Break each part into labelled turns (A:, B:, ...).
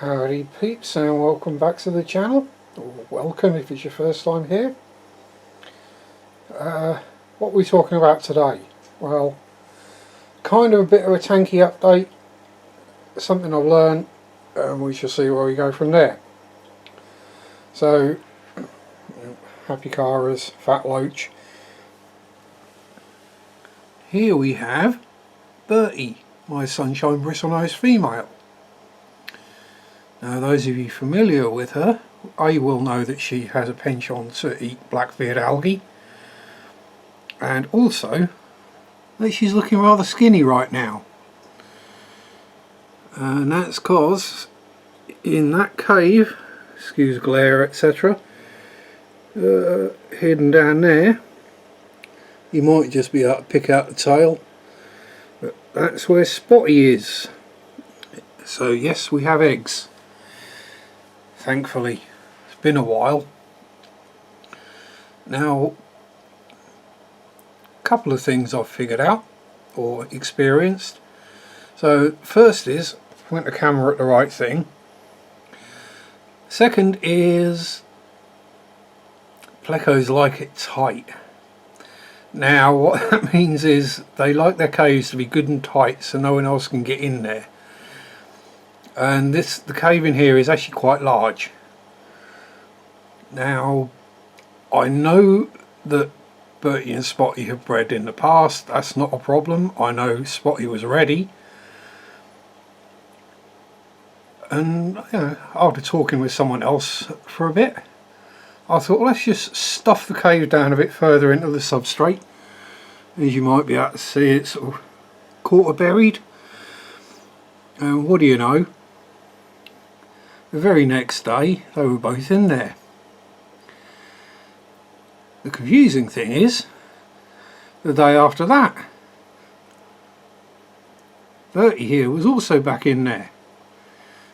A: Howdy peeps, and welcome back to the channel, or welcome if it's your first time here. What are we talking about today? Well, kind of a bit of a tanky update, something I've learned, and we shall see where we go from there. So, happy carers, fat loach. Here we have Bertie, my sunshine bristlenose female. Now those of you familiar with her, I will know that she has a penchant to eat blackbeard algae, and also that she's looking rather skinny right now, and that's cause in that cave, excuse glare etc, hidden down there, you might just be able to pick out the tail, but that's where Spotty is. So yes, we have eggs. Thankfully, it's been a while. Now, a couple of things I've figured out or experienced. So, first is, point the camera at the right thing. Second is, plecos like it tight. Now, what that means is they like their caves to be good and tight so no one else can get in there. And the cave in here is actually quite large. Now, I know that Bertie and Spotty have bred in the past, that's not a problem. I know Spotty was ready. And after talking with someone else for a bit, I thought, well, let's just stuff the cave down a bit further into the substrate. As you might be able to see, it's sort of quarter buried. And what do you know? The very next day they were both in there. The confusing thing is, the day after that, Bertie here was also back in there.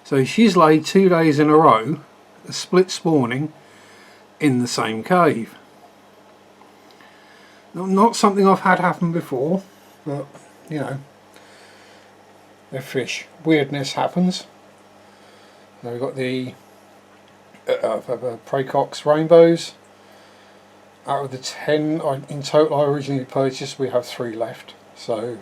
A: So she's laid 2 days in a row, a split spawning, in the same cave. Not something I've had happen before, but you know, they're fish. Weirdness happens. So we've got the Pracox rainbows. Out of the 10 in total I originally purchased, we have 3 left. So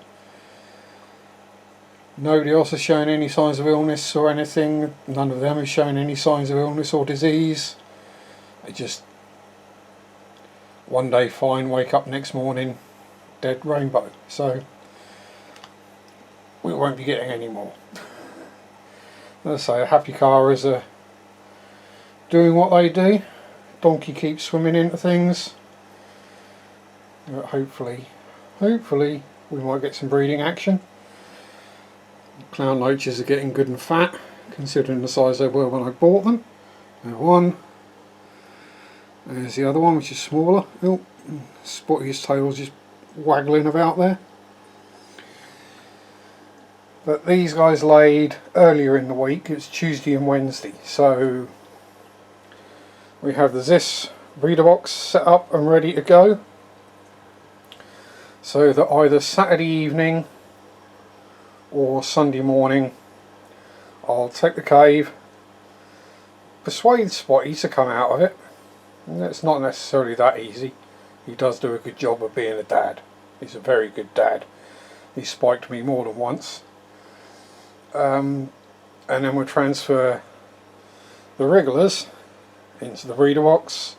A: nobody else has shown any signs of illness or anything. None of them have shown any signs of illness or disease. They just one day fine, wake up next morning, dead rainbow. So we won't be getting any more. Let's say happy carers are doing what they do. Donkey keeps swimming into things. But hopefully we might get some breeding action. Clown loaches are getting good and fat, considering the size they were when I bought them. There's one. There's the other one, which is smaller. Oh, Spotty's tail's just waggling about there. But these guys laid earlier in the week. It's Tuesday and Wednesday, so we have the Zis breeder box set up and ready to go, so that either Saturday evening or Sunday morning I'll take the cave, persuade Spotty to come out of it. And it's not necessarily that easy. He does do a good job of being a dad. He's a very good dad. He spiked me more than once. And then we'll transfer the regulars into the breeder box,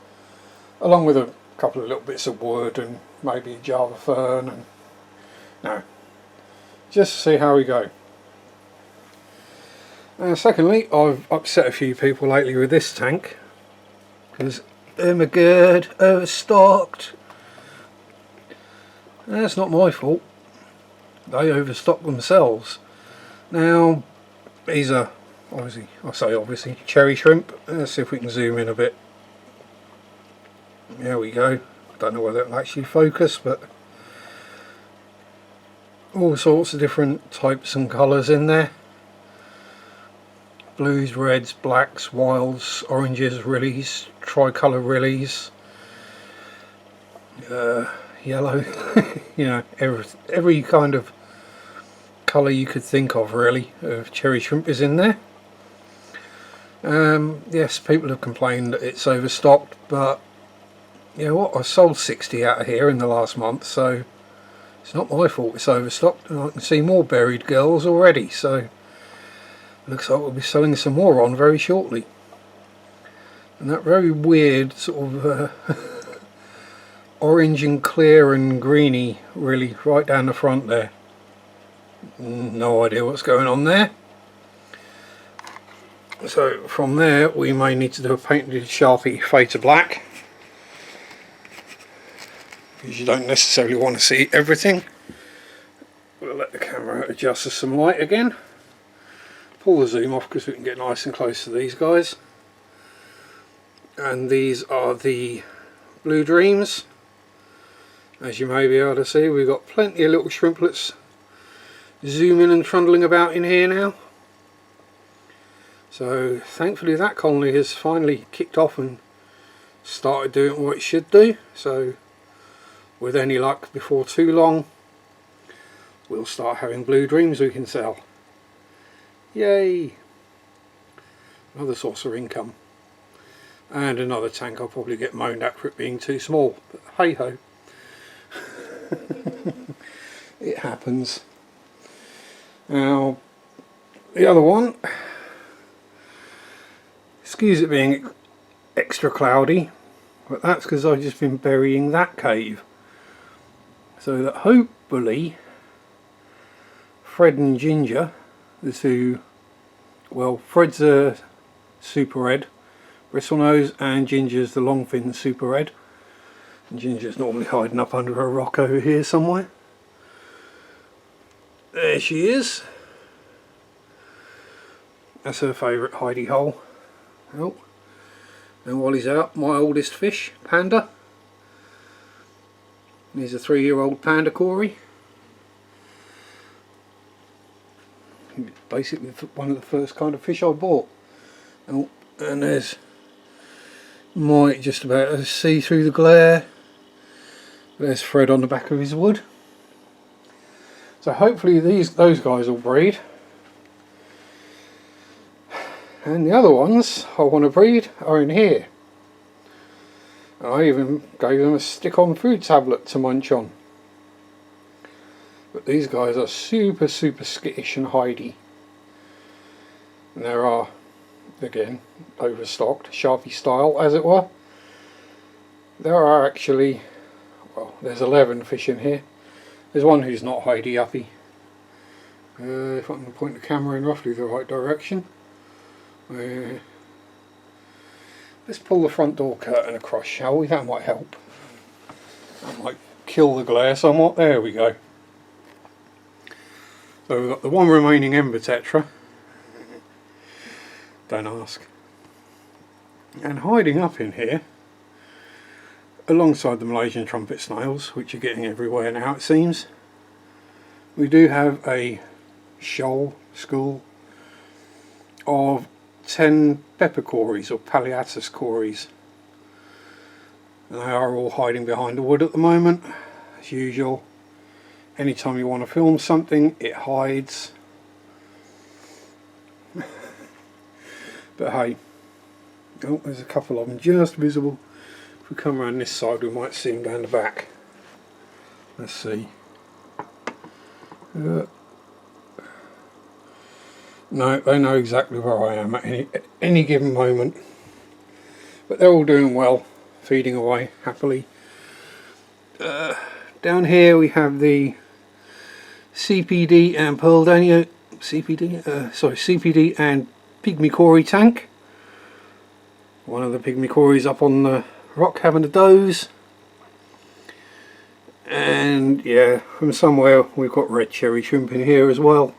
A: along with a couple of little bits of wood and maybe a Java fern, and just to see how we go. Secondly, I've upset a few people lately with this tank because they're good, overstocked. That's not my fault. They overstock themselves. Now, these are obviously, I say obviously, cherry shrimp. Let's see if we can zoom in a bit. There we go. Don't know whether it'll actually focus, but all sorts of different types and colours in there. Blues, reds, blacks, wilds, oranges, rillies, tricolour rillies, yellow, you know, every kind of colour you could think of really of cherry shrimp is in there. Yes, people have complained that it's overstocked, but you know what, I sold 60 out of here in the last month, so it's not my fault it's overstocked, and I can see more buried girls already, so looks like we'll be selling some more on very shortly. And that very weird sort of orange and clear and greeny, really, right down the front there. No idea what's going on there. So from there we may need to do a painted Sharpie fade to black, because you don't necessarily want to see everything. We'll let the camera adjust to some light again. Pull the zoom off because we can get nice and close to these guys. And these are the Blue Dreams. As you may be able to see, we've got plenty of little shrimplets zooming and trundling about in here now. So thankfully that colony has finally kicked off and started doing what it should do. So with any luck, before too long we'll start having Blue Dreams we can sell. Yay! Another source of income. And another tank I'll probably get moaned at for it being too small, but hey ho. It happens. Now the other one, excuse it being extra cloudy, but that's because I've just been burying that cave, so that hopefully Fred and Ginger, the two, well, Fred's a super red bristlenose and Ginger's the longfin super red, and Ginger's normally hiding up under a rock over here somewhere. There she is. That's her favourite hidey hole. Oh, and while he's out, my oldest fish, Panda. He's a 3-year-old panda cory. Basically one of the first kind of fish I bought. Oh, and there's, might just about see through the glare, there's Fred on the back of his wood. So hopefully those guys will breed. And the other ones I want to breed are in here. I even gave them a stick-on food tablet to munch on. But these guys are super skittish and hidey. And there are, again, overstocked, Sharpie style as it were. There are actually, well, there's 11 fish in here. There's one who's not hidey-uppy. If I can point the camera in roughly the right direction. Let's pull the front door curtain across, shall we? That might help. That might kill the glare somewhat. There we go. So we've got the one remaining Ember Tetra. Don't ask. And hiding up in here, alongside the Malaysian trumpet snails, which are getting everywhere now it seems, we do have a shoal school of 10 pepper corys, or Palliatus corys. And they are all hiding behind the wood at the moment, as usual. Anytime you want to film something, it hides. But hey, oh, there's a couple of them just visible. If we come around this side, we might see them down the back. Let's see. No, they know exactly where I am at any given moment. But they're all doing well, feeding away happily. Down here we have the CPD and Pearl Daniel, CPD and Pygmy Cory tank. One of the Pygmy Corys up on the rock having a doze. And yeah, from somewhere we've got red cherry shrimp in here as well.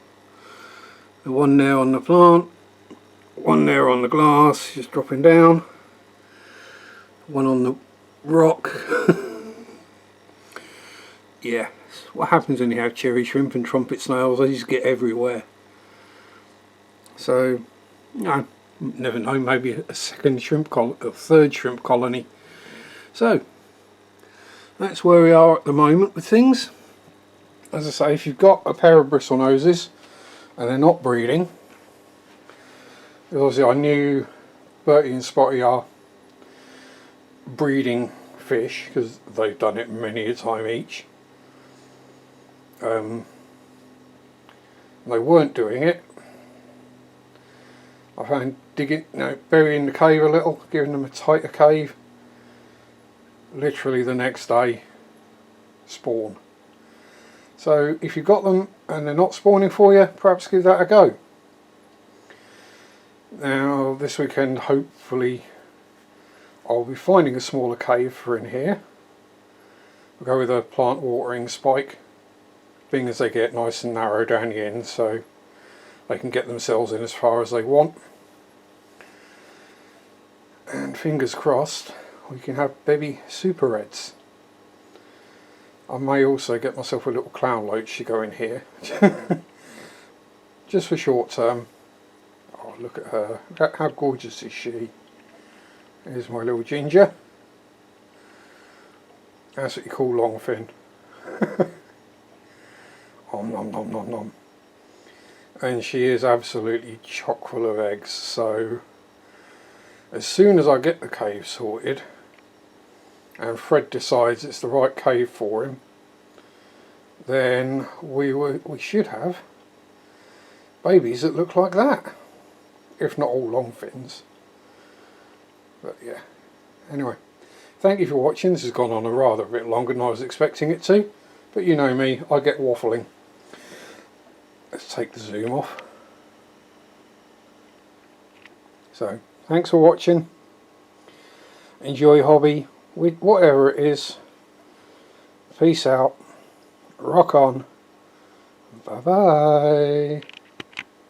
A: The one there on the plant, one there on the glass, just dropping down, one on the rock. Yeah, what happens when you have cherry shrimp and trumpet snails, they just get everywhere. So, you never know, maybe a second shrimp colony, a third shrimp colony. So, that's where we are at the moment with things. As I say, if you've got a pair of bristlenoses and they're not breeding, Obviously I knew Bertie and Spotty are breeding fish because they've done it many a time each. They weren't doing it. I found digging, burying the cave a little, giving them a tighter cave. Literally the next day, spawn. So if you've got them and they're not spawning for you, perhaps give that a go. Now this weekend hopefully I'll be finding a smaller cave for in here. I'll go with a plant watering spike, being as they get nice and narrow down the end so they can get themselves in as far as they want. And fingers crossed we can have baby super reds. I may also get myself a little clown loach to go in here just for short term. Oh, look at her, how gorgeous is she. Here's my little ginger. That's what you call longfin. Om nom nom nom nom. And she is absolutely chock full of eggs, so as soon as I get the cave sorted and Fred decides it's the right cave for him, then we should have babies that look like that, if not all long fins. But yeah, anyway, thank you for watching. This has gone on a bit longer than I was expecting it to, but you know me, I get waffling. Let's take the zoom off. So thanks for watching. Enjoy your hobby with whatever it is. Peace out. Rock on. Bye bye.